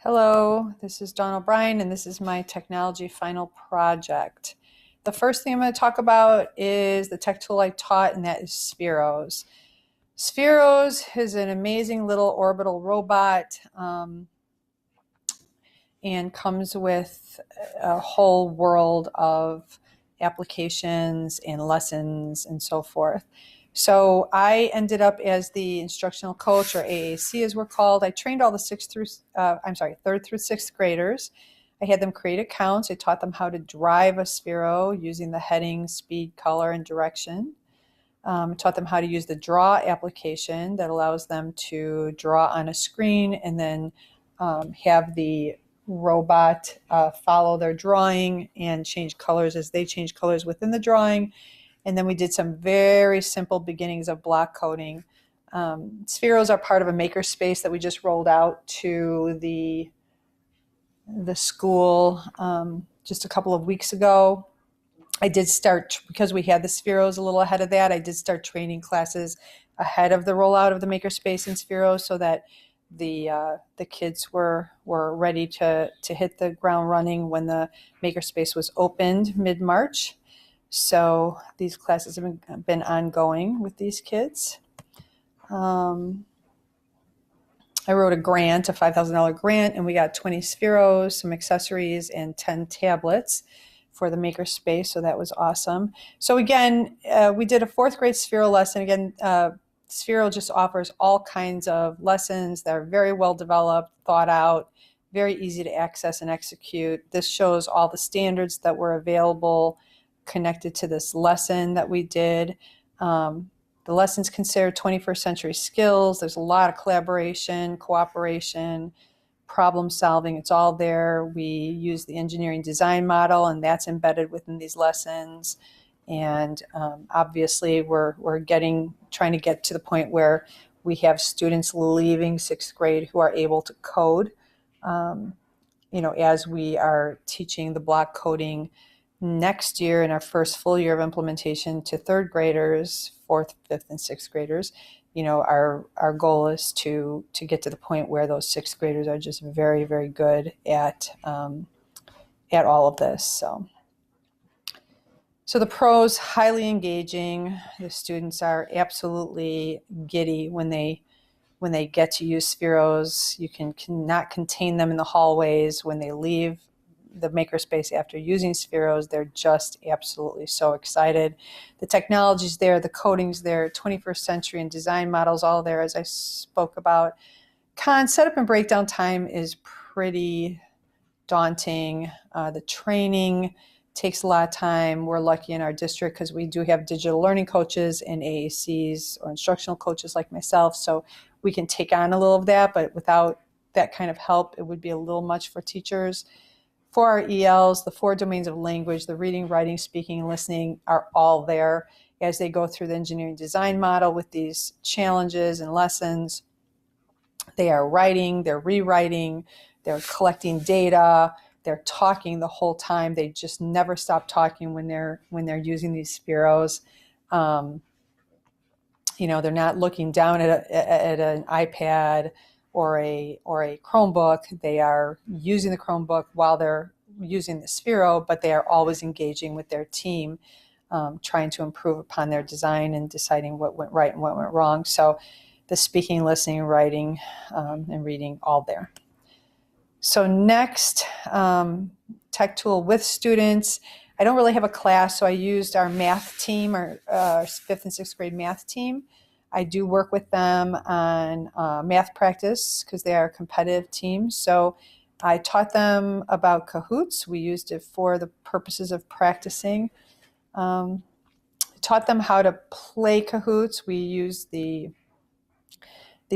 Hello, this is Dawn O'Brien, and this is my technology final project. The first thing I'm going to talk about is the tech tool I taught, and that is Spheros. Spheros is an amazing little orbital robot and comes with a whole world of applications and lessons and so forth. So I ended up as the instructional coach, or AAC as we're called. I trained all the third through sixth graders. I had them create accounts. I taught them how to drive a Sphero using the heading, speed, color, and direction. Taught them how to use the draw application that allows them to draw on a screen and then have the robot follow their drawing and change colors as they change colors within the drawing. And then we did some very simple beginnings of block coding. Spheros are part of a makerspace that we just rolled out to the school just a couple of weeks ago. I did start, because we had the Spheros a little ahead of that, I did start training classes ahead of the rollout of the makerspace in Spheros so that the kids were ready to hit the ground running when the makerspace was opened mid-March. So these classes have been ongoing with these kids. I wrote a grant, a $5,000 grant, and we got 20 Spheros, some accessories, and 10 tablets for the makerspace, so that was awesome. So again, we did a fourth grade Sphero lesson. Again, Sphero just offers all kinds of lessons that are very well developed, thought out, very easy to access and execute. This shows all the standards that were available connected to this lesson that we did. The lessons consider 21st century skills. There's a lot of collaboration, cooperation, problem solving. It's all there. We use the engineering design model, and that's embedded within these lessons. And obviously, we're trying to get to the point where we have students leaving sixth grade who are able to code. As we are teaching the block coding next year in our first full year of implementation to third graders, fourth, fifth, and sixth graders, our goal is to get to the point where those sixth graders are just very, very good at all of this. So the pros, highly engaging. The students are absolutely giddy when they get to use Spheros. You cannot contain them in the hallways. When they leave the makerspace after using Spheros, they're just absolutely so excited. The technology's there, the coding's there, 21st century and design models all there, as I spoke about. Setup and breakdown time is pretty daunting. The training takes a lot of time. We're lucky in our district because we do have digital learning coaches and AACs or instructional coaches like myself, so we can take on a little of that, but without that kind of help, it would be a little much for teachers. For our ELs, the 4 domains of language, the reading, writing, speaking, and listening are all there as they go through the engineering design model with these challenges and lessons. They are writing, they're rewriting, they're collecting data, they're talking the whole time. They just never stop talking when they're using these Spheros. They're not looking down at an iPad or a Chromebook. They are using the Chromebook while they're using the Sphero, but they are always engaging with their team, trying to improve upon their design and deciding what went right and what went wrong. So the speaking, listening, writing, and reading, all there. So next, tech tool with students. I don't really have a class, so I used our math team, our fifth and sixth grade math team. I do work with them on math practice because they are a competitive team. So I taught them about Kahoots. We used it for the purposes of practicing. Taught them how to play Kahoots. We used the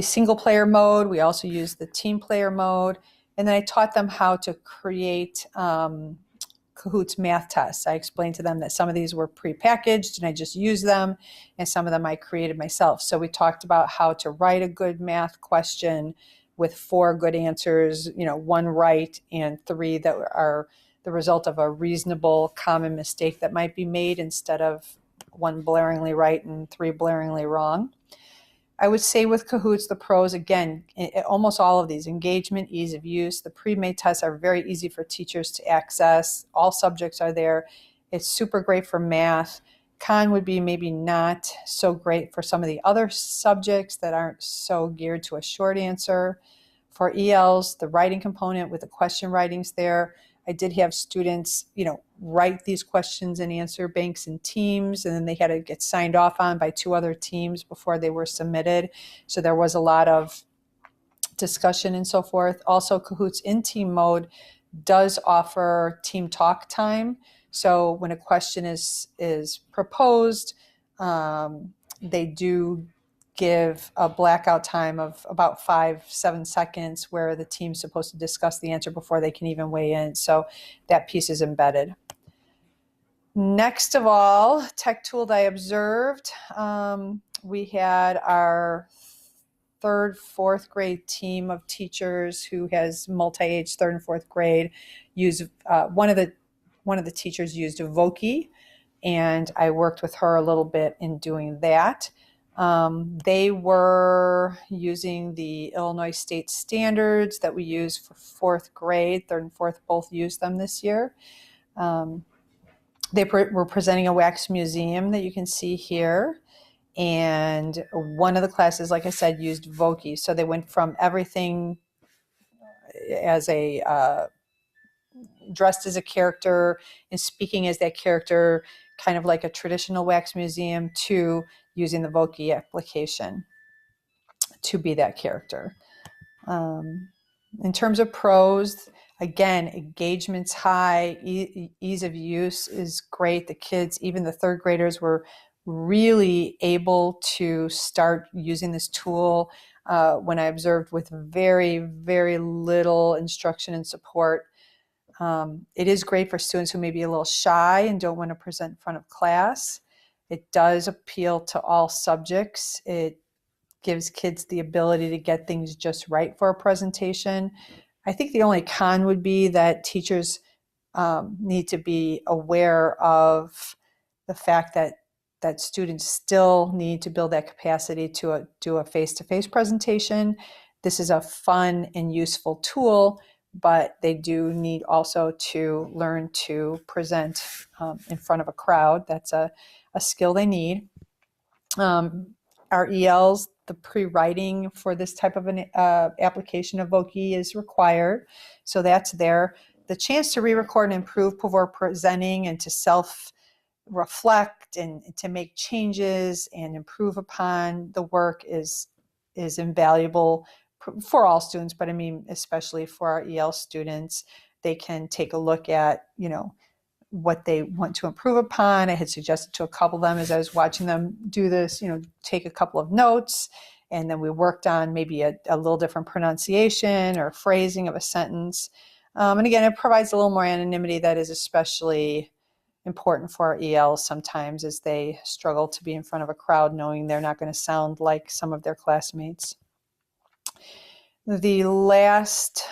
single player mode. We also used the team player mode. And then I taught them how to create Kahoots math tests. I explained to them that some of these were prepackaged and I just used them, and some of them I created myself. So we talked about how to write a good math question with 4 good answers, 1 right and 3 that are the result of a reasonable common mistake that might be made instead of 1 blaringly right and 3 blaringly wrong. I would say with Kahoots, the pros, again, almost all of these, engagement, ease of use. The pre-made tests are very easy for teachers to access. All subjects are there. It's super great for math. Con would be maybe not so great for some of the other subjects that aren't so geared to a short answer. For ELs, the writing component with the question writings there, I did have students, write these questions and answer banks in teams, and then they had to get signed off on by 2 other teams before they were submitted. So there was a lot of discussion and so forth. Also, Kahoots in team mode does offer team talk time. So when a question is proposed, they do give a blackout time of about 5-7 seconds where the team's supposed to discuss the answer before they can even weigh in. So that piece is embedded. Next of all, tech tool that I observed, we had our 3rd, 4th grade team of teachers who has multi-age 3rd and 4th grade use one of the teachers used Voki, and I worked with her a little bit in doing that. They were using the Illinois state standards that we use for 4th grade. 3rd and 4th both used them this year. They were presenting a wax museum that you can see here. And one of the classes, like I said, used Voki. So they went from everything as dressed as a character and speaking as that character, kind of like a traditional wax museum, to using the Voki application to be that character. In terms of pros, again, engagement's high, ease of use is great. The kids, even the 3rd graders, were really able to start using this tool when I observed with very, very little instruction and support. It is great for students who may be a little shy and don't want to present in front of class. It does appeal to all subjects. It gives kids the ability to get things just right for a presentation. I think the only con would be that teachers need to be aware of the fact that students still need to build that capacity to do a face-to-face presentation. This is a fun and useful tool, but they do need also to learn to present in front of a crowd. That's a skill they need. Our ELs, the pre-writing for this type of an application of Voki is required. So that's there. The chance to re-record and improve before presenting and to self-reflect and to make changes and improve upon the work is invaluable for all students, but I mean, especially for our EL students. They can take a look at, what they want to improve upon. I had suggested to a couple of them as I was watching them do this, take a couple of notes, and then we worked on maybe a little different pronunciation or phrasing of a sentence. And again, it provides a little more anonymity that is especially important for our ELs sometimes as they struggle to be in front of a crowd knowing they're not going to sound like some of their classmates. The last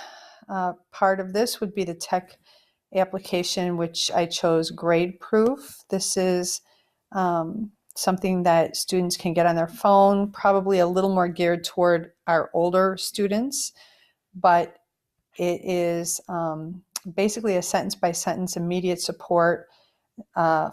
part of this would be the tech application, which I chose Grade Proof. This is something that students can get on their phone, probably a little more geared toward our older students, but it is basically a sentence-by-sentence immediate support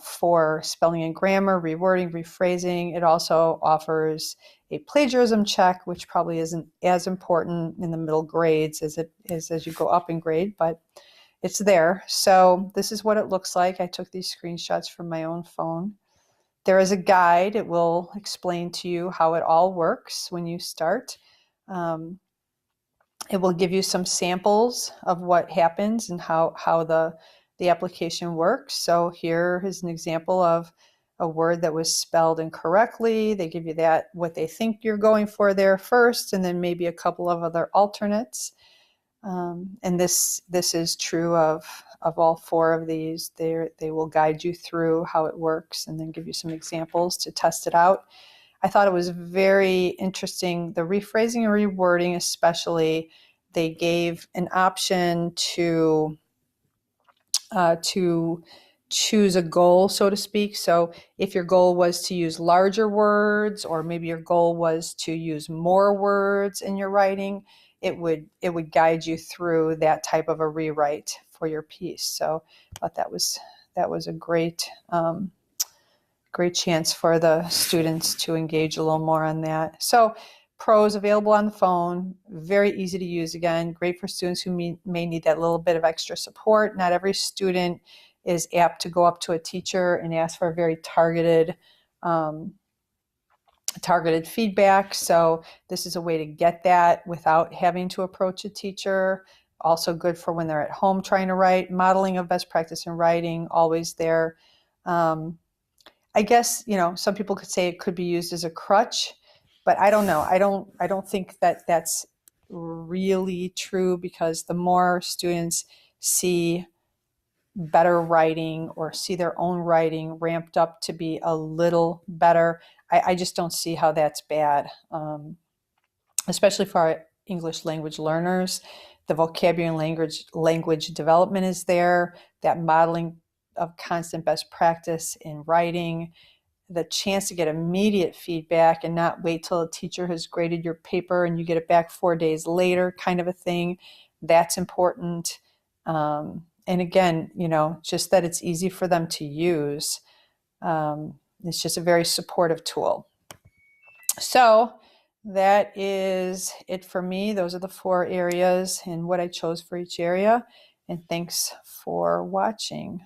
for spelling and grammar, rewording, rephrasing. It also offers a plagiarism check, which probably isn't as important in the middle grades as it is as you go up in grade, but it's there. So this is what it looks like. I took these screenshots from my own phone. There is a guide. It will explain to you how it all works when you start. It will give you some samples of what happens and how the application works. So here is an example of a word that was spelled incorrectly. They give you what they think you're going for there first, and then maybe a couple of other alternates. And this is true of all 4 of these. They will guide you through how it works and then give you some examples to test it out. I thought it was very interesting. The rephrasing and rewording especially, they gave an option to choose a goal, so to speak. So if your goal was to use larger words, or maybe your goal was to use more words in your writing, it would guide you through that type of a rewrite for your piece. So I thought that was a great chance for the students to engage a little more on that. So Pro's available on the phone, very easy to use. Again, great for students who may need that little bit of extra support. Not every student is apt to go up to a teacher and ask for a very targeted feedback. So this is a way to get that without having to approach a teacher. Also good for when they're at home trying to write. Modeling of best practice in writing, always there. I guess, some people could say it could be used as a crutch, but I don't know. I don't think that that's really true, because the more students see better writing or see their own writing ramped up to be a little better, I just don't see how that's bad, especially for our English language learners. The vocabulary and language development is there, that modeling of constant best practice in writing, the chance to get immediate feedback and not wait till a teacher has graded your paper and you get it back 4 days later, kind of a thing. That's important. And again, just that it's easy for them to use. It's just a very supportive tool. So that is it for me. Those are the 4 areas and what I chose for each area. And thanks for watching.